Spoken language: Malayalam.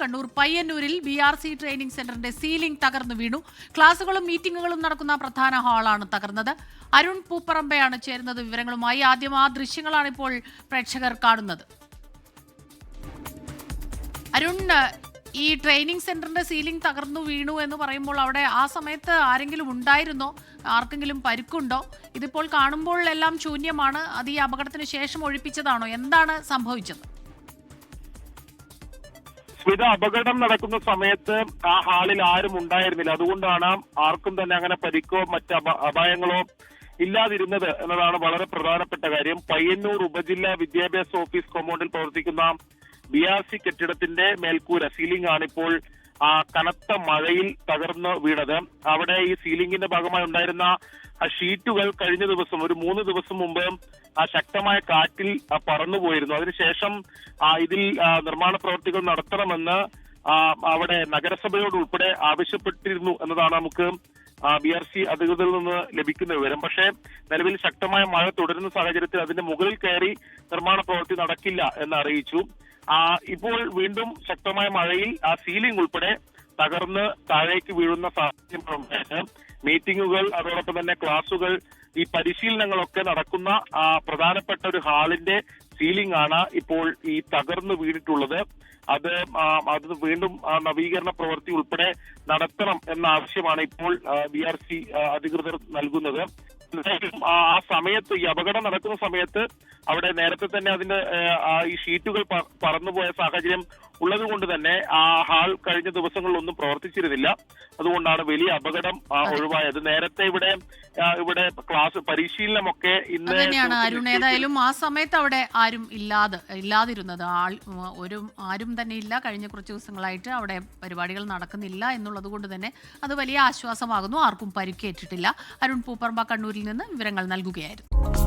കണ്ണൂർ പയ്യന്നൂരിൽ BRC ട്രെയിനിംഗ് സെന്ററിന്റെ സീലിംഗ് തകർന്നു വീണു. ക്ലാസുകളും മീറ്റിംഗുകളും നടക്കുന്ന പ്രധാന ഹാളാണ് തകർന്നത്. അരുൺ പൂപ്പറമ്പയാണ് ചേരുന്നത് വിവരങ്ങളുമായി. ആദ്യം ആ ദൃശ്യങ്ങളാണ് ഇപ്പോൾ പ്രേക്ഷകർ കാണുന്നത്. അരുൺ, ഈ ട്രെയിനിംഗ് സെന്ററിന്റെ സീലിംഗ് തകർന്നു വീണു എന്ന് പറയുമ്പോൾ അവിടെ ആ സമയത്ത് ആരെങ്കിലും ഉണ്ടായിരുന്നോ? ആർക്കെങ്കിലും പരിക്കുണ്ടോ? ഇതിപ്പോൾ കാണുമ്പോൾ എല്ലാം ശൂന്യമാണ്. അത് ഈ അപകടത്തിന് ശേഷം ഒഴിപ്പിച്ചതാണോ? എന്താണ് സംഭവിച്ചത്? സ്മിത, അപകടം നടക്കുന്ന സമയത്ത് ആ ഹാളിൽ ആരും ഉണ്ടായിരുന്നില്ല. അതുകൊണ്ടാണ് ആർക്കും തന്നെ അങ്ങനെ പരിക്കോ മറ്റ് അപായങ്ങളോ ഇല്ലാതിരുന്നത് എന്നതാണ് വളരെ പ്രധാനപ്പെട്ട കാര്യം. പയ്യന്നൂർ ഉപജില്ലാ വിദ്യാഭ്യാസ ഓഫീസ് കോമ്പൗണ്ടിൽ പ്രവർത്തിക്കുന്ന BRC കെട്ടിടത്തിന്റെ മേൽക്കൂര സീലിംഗ് ആണിപ്പോൾ കനത്ത മഴയിൽ തകർന്ന് വീണത്. അവിടെ ഈ സീലിംഗിന്റെ ഭാഗമായി ഉണ്ടായിരുന്ന ഷീറ്റുകൾ കഴിഞ്ഞ ദിവസം ഒരു 3 ദിവസം മുമ്പ് ശക്തമായ കാറ്റിൽ പറന്നുപോയിരുന്നു. അതിനുശേഷം ഇതിൽ നിർമ്മാണ പ്രവർത്തികൾ നടത്തണമെന്ന് അവിടെ നഗരസഭയോട് ഉൾപ്പെടെ ആവശ്യപ്പെട്ടിരുന്നു എന്നതാണ് നമുക്ക് BRC അധികൃതരിൽ നിന്ന് ലഭിക്കുന്ന വിവരം. പക്ഷേ നിലവിൽ ശക്തമായ മഴ തുടരുന്ന സാഹചര്യത്തിൽ അതിന്റെ മുകളിൽ കയറി നിർമ്മാണ പ്രവൃത്തി നടക്കില്ല എന്ന് അറിയിച്ചു. ഇപ്പോൾ വീണ്ടും ശക്തമായ മഴയിൽ ആ സീലിംഗ് ഉൾപ്പെടെ തകർന്ന് താഴേക്ക് വീഴുന്ന സാഹചര്യം. മീറ്റിംഗുകൾ, അതോടൊപ്പം തന്നെ ക്ലാസുകൾ, ഈ പരിശീലനങ്ങളൊക്കെ നടക്കുന്ന പ്രധാനപ്പെട്ട ഒരു ഹാളിന്റെ സീലിംഗ് ആണ് ഇപ്പോൾ ഈ തകർന്നു വീണിട്ടുള്ളത്. അത് വീണ്ടും നവീകരണ പ്രവൃത്തി ഉൾപ്പെടെ നടത്തണം എന്ന ആവശ്യമാണ് ഇപ്പോൾ BRC അധികൃതർ നൽകുന്നത്. ആ സമയത്ത് ഈ അപകടം നടക്കുന്ന സമയത്ത് അവിടെ നേരത്തെ തന്നെ അതിന്റെ ഈ ഷീറ്റുകൾ പറന്നുപോയ സാഹചര്യം ഉള്ളത് കൊണ്ട് തന്നെ ആ ഹാൾ കഴിഞ്ഞ ദിവസങ്ങളിലൊന്നും പ്രവർത്തിച്ചിരുന്നില്ല. അതുകൊണ്ടാണ് വലിയ അപകടം ഒഴിവായത്. നേരത്തെ ഇവിടെ ക്ലാസ് പരിശീലനമൊക്കെ ഇന്ന് തന്നെയാണ് അരുൺ. ഏതായാലും ആ സമയത്ത് അവിടെ ആരും ഇല്ലാതിരുന്നത് ആരും തന്നെ ഇല്ല. കഴിഞ്ഞ കുറച്ച് ദിവസങ്ങളായിട്ട് അവിടെ പരിപാടികൾ നടക്കുന്നില്ല എന്നുള്ളത് കൊണ്ട് തന്നെ അത് വലിയ ആശ്വാസമാകുന്നു. ആർക്കും പരിക്കേറ്റിട്ടില്ല. അരുൺ പൂപ്പറമ്പ കണ്ണൂരിൽ നിന്ന് വിവരങ്ങൾ നൽകുകയായിരുന്നു.